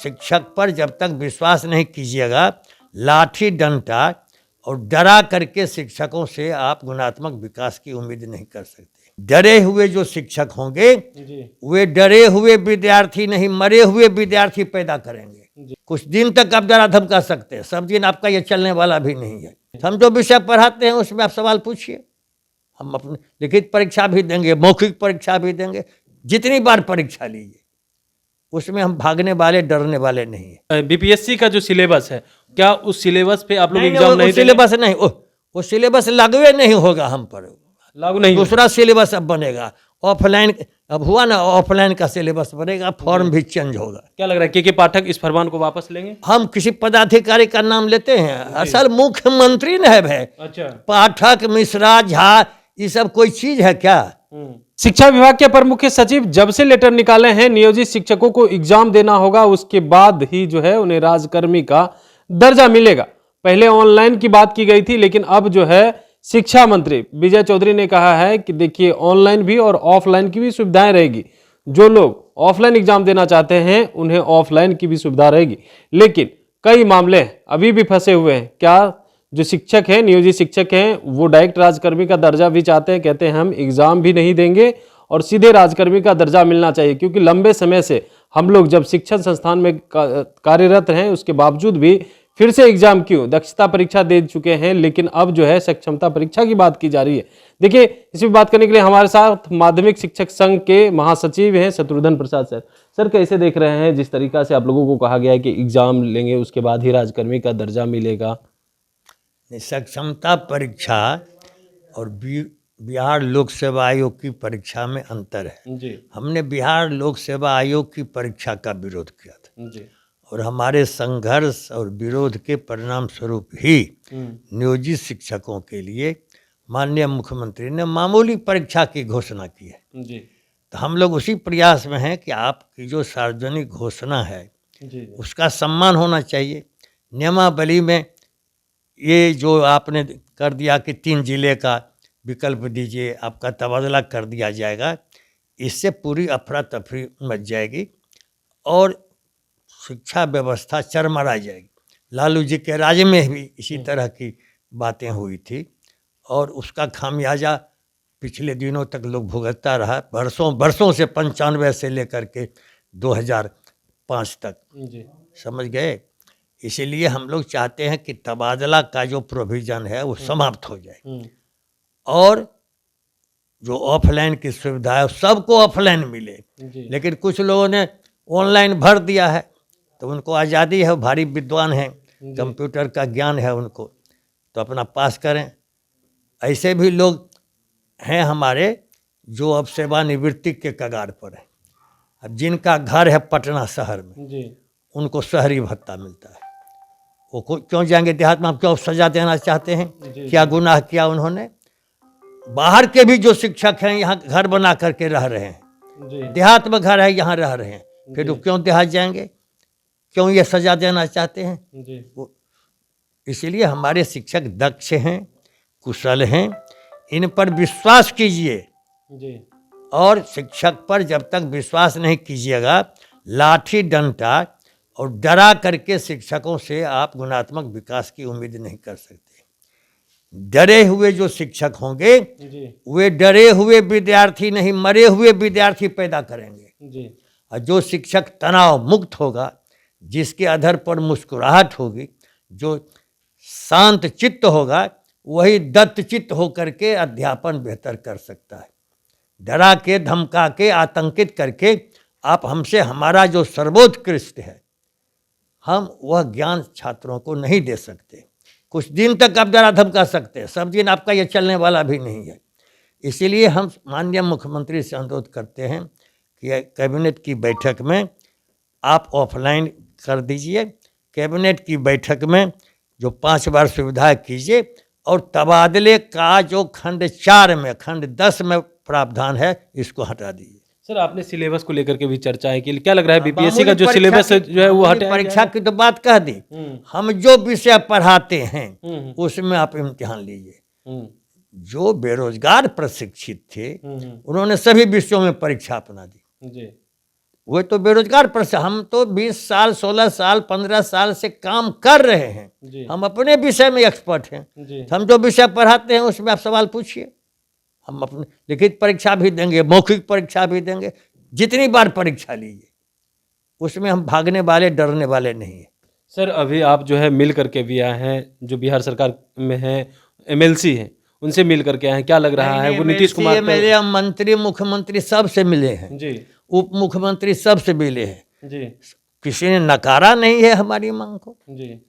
शिक्षक पर जब तक विश्वास नहीं कीजिएगा, लाठी डंडा और डरा करके शिक्षकों से आप गुणात्मक विकास की उम्मीद नहीं कर सकते। डरे हुए जो शिक्षक होंगे वे डरे हुए विद्यार्थी नहीं, मरे हुए विद्यार्थी पैदा करेंगे। कुछ दिन तक आप डरा धमका सकते हैं, सब दिन आपका ये चलने वाला भी नहीं है। हम जो विषय पढ़ाते हैं उसमें आप सवाल पूछिए, हम अपनी लिखित परीक्षा भी देंगे, मौखिक परीक्षा भी देंगे, जितनी बार परीक्षा लीजिए, उसमें हम भागने वाले डरने वाले नहीं है। बीपीएससी का जो सिलेबस है, क्या उस सिलेबस पे आप लोग एग्जाम नहीं सिलेबस नहीं, वो सिलेबस लागू नहीं होगा हम पर, लागू नहीं, दूसरा सिलेबस अब बनेगा। ऑफलाइन अब हुआ ना, ऑफलाइन का सिलेबस बनेगा, फॉर्म भी चेंज होगा। क्या लग रहा है के पाठक इस फरमान को वापस लेंगे? हम किसी पदाधिकारी का नाम लेते हैं? असल मुख्यमंत्री ने है भाई। अच्छा, पाठक, मिश्रा, झा, ये सब कोई चीज है क्या? शिक्षा विभाग के अपर मुख्य सचिव जब से लेटर निकाले हैं नियोजित शिक्षकों को एग्जाम देना होगा, उसके बाद ही जो है उन्हें राजकर्मी का दर्जा मिलेगा। पहले ऑनलाइन की बात की गई थी, लेकिन अब जो है शिक्षा मंत्री विजय चौधरी ने कहा है कि देखिए ऑनलाइन भी और ऑफलाइन की भी सुविधाएं रहेगी। जो लोग ऑफलाइन एग्जाम देना चाहते हैं उन्हें ऑफलाइन की भी सुविधा रहेगी, लेकिन कई मामले अभी भी फंसे हुए हैं। क्या जो शिक्षक हैं, नियोजित शिक्षक हैं, वो डायरेक्ट राजकर्मी का दर्जा भी चाहते हैं, कहते हैं हम एग्जाम भी नहीं देंगे और सीधे राजकर्मी का दर्जा मिलना चाहिए, क्योंकि लंबे समय से हम लोग जब शिक्षण संस्थान में कार्यरत हैं उसके बावजूद भी फिर से एग्जाम क्यों, दक्षता परीक्षा दे चुके हैं, लेकिन अब जो है सक्षमता परीक्षा की बात की जा रही है। देखिए, इसी बात करने के लिए हमारे साथ माध्यमिक शिक्षक संघ के महासचिव हैं शत्रुघ्न प्रसाद सर। सर, कैसे देख रहे हैं जिस तरीका से आप लोगों को कहा गया है कि एग्जाम लेंगे उसके बाद ही राजकर्मी का दर्जा मिलेगा? सक्षमता परीक्षा और बिहार लोक सेवा आयोग की परीक्षा में अंतर है जी। हमने बिहार लोक सेवा आयोग की परीक्षा का विरोध किया था जी। और हमारे संघर्ष और विरोध के परिणाम स्वरूप ही नियोजित शिक्षकों के लिए माननीय मुख्यमंत्री ने मामूली परीक्षा की घोषणा की है। जी। तो हम लोग उसी प्रयास में हैं कि आपकी जो सार्वजनिक घोषणा है जी। उसका सम्मान होना चाहिए। नियमावली में ये जो आपने कर दिया कि 3 जिले का विकल्प दीजिए, आपका तबादला कर दिया जाएगा, इससे पूरी अफरा तफरी मच जाएगी और शिक्षा व्यवस्था चरमरा जाएगी। लालू जी के राज्य में भी इसी तरह की बातें हुई थी और उसका खामियाजा पिछले दिनों तक लोग भुगतता रहा, बरसों से 95 से लेकर के 2005 तक। जी। समझ गए? इसीलिए हम लोग चाहते हैं कि तबादला का जो प्रोविज़न है वो समाप्त हो जाए और जो ऑफलाइन की सुविधा है सबको ऑफलाइन मिले। लेकिन कुछ लोगों ने ऑनलाइन भर दिया है, तो उनको आज़ादी है, भारी विद्वान हैं, कंप्यूटर का ज्ञान है उनको, तो अपना पास करें। ऐसे भी लोग हैं हमारे जो अब सेवानिवृत्ति के कगार पर हैं। अब जिनका घर है पटना शहर में, उनको शहरी भत्ता मिलता है। वो क्यों जाएंगे देहात में? आप क्यों सजा देना चाहते हैं? क्या गुनाह किया उन्होंने? बाहर के भी जो शिक्षक हैं यहाँ घर बना करके रह रहे हैं, देहात में घर है यहाँ रह रहे हैं, फिर वो क्यों देहात जाएंगे? क्यों ये सजा देना चाहते हैं? इसीलिए हमारे शिक्षक दक्ष हैं, कुशल हैं, इन पर विश्वास कीजिए और शिक्षक पर जब तक विश्वास नहीं कीजिएगा, लाठी डंडा और डरा करके शिक्षकों से आप गुणात्मक विकास की उम्मीद नहीं कर सकते। डरे हुए जो शिक्षक होंगे वे डरे हुए विद्यार्थी नहीं, मरे हुए विद्यार्थी पैदा करेंगे। और जो शिक्षक तनाव मुक्त होगा, जिसके अधर पर मुस्कुराहट होगी, जो शांत चित्त होगा, वही दत्त चित्त होकर के अध्यापन बेहतर कर सकता है। डरा के, धमका के, आतंकित करके आप हमसे हमारा जो सर्वोत्कृष्ट है, हम वह ज्ञान छात्रों को नहीं दे सकते। कुछ दिन तक आप डरा धमका सकते हैं, सब दिन आपका ये चलने वाला भी नहीं है। इसीलिए हम माननीय मुख्यमंत्री से अनुरोध करते हैं कि कैबिनेट की बैठक में आप ऑफलाइन कर दीजिए, कैबिनेट की बैठक में जो 5 बार सुविधा कीजिए और तबादले का जो खंड 4 में, खंड 10 में प्रावधान है, इसको हटा दीजिए। सर, आपने सिलेबस को लेकर के भी चर्चा है कि क्या लग रहा है बीपीएससी का जो सिलेबस जो है वो हटाया? परीक्षा की तो बात कह दी, हम जो विषय पढ़ाते हैं उसमें आप इम्तिहान लीजिए। जो बेरोजगार प्रशिक्षित थे उन्होंने सभी विषयों में परीक्षा अपना दी। वो तो बेरोजगार पर हम तो 20 साल 16 साल 15 साल से काम कर रहे हैं। जी हम अपने विषय में एक्सपर्ट हैं। जी हम जो विषय पढ़ाते हैं उसमें आप सवाल पूछिए। हम अपने लिखित परीक्षा भी देंगे, मौखिक परीक्षा भी देंगे, जितनी बार परीक्षा लीजिए, उसमें हम भागने वाले डरने वाले नहीं हैं। सर, अभी आप जो है मिल करके भी आए हैं, जो बिहार सरकार में है एमएलसी हैं, उनसे मिल करके आए हैं, क्या लग रहा है? वो नीतीश कुमार तो मेरे मंत्री मुख्यमंत्री सबसे मिले हैं, जी उप मुख्यमंत्री सबसे मिले हैं, जी किसी ने नकारा नहीं है हमारी मांग को। जी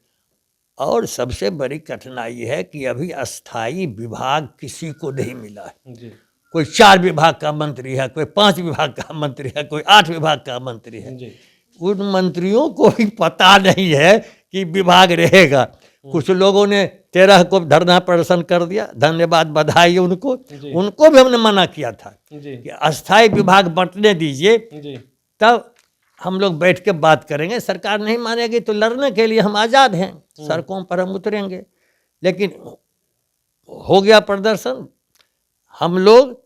और सबसे बड़ी कठिनाई है कि अभी अस्थाई विभाग किसी को नहीं मिला है। जी कोई 4 विभाग का मंत्री है, कोई 5 विभाग का मंत्री है, कोई 8 विभाग का मंत्री है। जी उन मंत्रियों को भी पता नहीं है कि विभाग रहेगा। कुछ लोगों ने 13 को धरना प्रदर्शन कर दिया, धन्यवाद, बधाई उनको। जी। उनको भी हमने मना किया था जी कि अस्थाई विभाग बंटने दीजिए, जी तब हम लोग बैठ के बात करेंगे। सरकार नहीं मानेगी तो लड़ने के लिए हम आज़ाद हैं, सड़कों पर हम उतरेंगे। लेकिन हो गया प्रदर्शन। हम लोग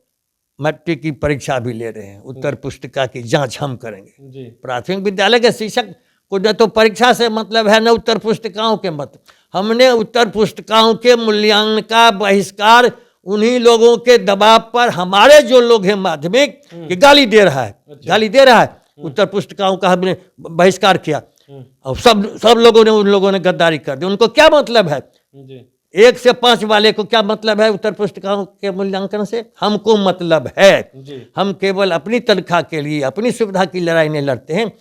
मैट्रिक की परीक्षा भी ले रहे हैं, उत्तर पुस्तिका की जांच हम करेंगे। जी प्राथमिक विद्यालय के शिक्षक को न तो परीक्षा से मतलब है, न उत्तर पुस्तिकाओं के मतलब। हमने उत्तर पुस्तिकाओं के मूल्यांकन का बहिष्कार उन्हीं लोगों के दबाव पर, हमारे जो लोग हैं माध्यमिक, कि गाली दे रहा है, गाली दे रहा है, उत्तर पुस्तिकाओं का हमने बहिष्कार किया और सब लोगों ने, उन लोगों ने गद्दारी कर दी। उनको क्या मतलब है? जी 1 से 5 वाले को क्या मतलब है उत्तर पुस्तिकाओं के मूल्यांकन से? हमको मतलब है। जी हम केवल अपनी तनख्वाह के लिए, अपनी सुविधा की लड़ाई नहीं लड़ते हैं।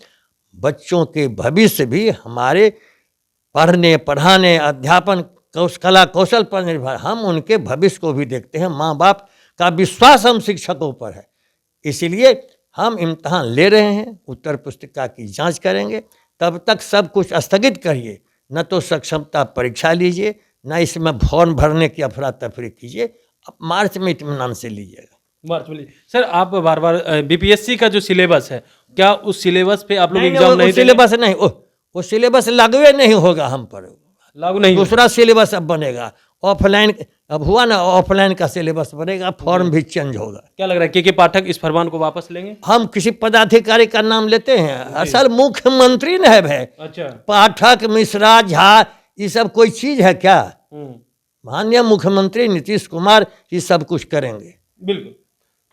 बच्चों के भविष्य भी हमारे पढ़ने पढ़ाने, अध्यापन, कला कौशल पर निर्भर। हम उनके भविष्य को भी देखते हैं। माँ बाप का विश्वास हम शिक्षकों पर है, इसीलिए हम इम्तहान ले रहे हैं, उत्तर पुस्तिका की जांच करेंगे। तब तक सब कुछ स्थगित करिए, न तो सक्षमता परीक्षा लीजिए, न इसमें फॉर्म भरने की अफरा तफरी कीजिए। अब मार्च में इत्मीनान से लीजिएगा। मार्च में सर, आप बार बार बीपीएससी का जो सिलेबस है, क्या उस सिलेबस पे आप लोग नहीं, एग्जाम नहीं देंगे? सिलेबस नहीं, वो सिलेबस लागू नहीं होगा हम पर, लागू नहीं होगा। दूसरा सिलेबस अब बनेगा। ऑफलाइन अब हुआ ना, ऑफलाइन का सिलेबस बनेगा, फॉर्म भी चेंज होगा। क्या लग रहा है के पाठक इस फरमान को वापस लेंगे? हम किसी पदाधिकारी का नाम लेते हैं? असल मुख्यमंत्री ने है भाई। अच्छा। पाठक, मिश्रा, झा, ये सब कोई चीज है क्या? हम्म, माननीय मुख्यमंत्री नीतीश कुमार ये सब कुछ करेंगे। बिल्कुल।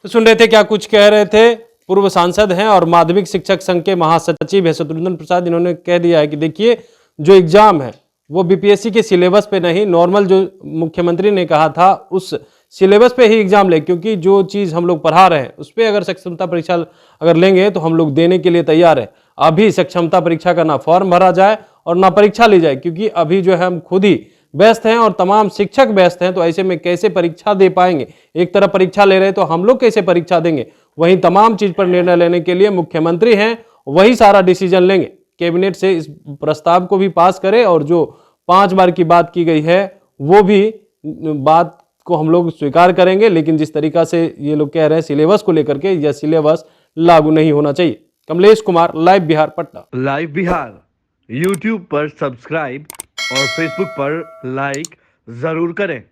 तो सुन रहे थे क्या कुछ कह रहे थे, पूर्व सांसद हैं और माध्यमिक शिक्षक संघ के महासचिव है शत्रुघ्न प्रसाद। इन्होंने कह दिया है कि देखिए, जो एग्जाम है वो बीपीएससी के सिलेबस पे नहीं, नॉर्मल जो मुख्यमंत्री ने कहा था उस सिलेबस पे ही एग्जाम ले, क्योंकि जो चीज़ हम लोग पढ़ा रहे हैं उस पर अगर सक्षमता परीक्षा अगर लेंगे तो हम लोग देने के लिए तैयार है। अभी सक्षमता परीक्षा का ना फॉर्म भरा जाए और ना परीक्षा ली जाए, क्योंकि अभी जो है हम खुद ही व्यस्त हैं और तमाम शिक्षक व्यस्त हैं। तो ऐसे में कैसे परीक्षा दे पाएंगे? एक तरफ परीक्षा ले रहे हैं तो हम लोग कैसे परीक्षा देंगे? वहीं तमाम चीज पर निर्णय लेने के लिए मुख्यमंत्री हैं, वही सारा डिसीजन लेंगे। कैबिनेट से इस प्रस्ताव को भी पास करे और जो 5 बार की बात की गई है वो भी बात को हम लोग स्वीकार करेंगे। लेकिन जिस तरीका से ये लोग कह रहे हैं सिलेबस को लेकर के, यह सिलेबस लागू नहीं होना चाहिए। Kamlesh Kumar, live Bihar, Patna. Live Bihar YouTube पर सब्सक्राइब और फेसबुक पर लाइक जरूर करें।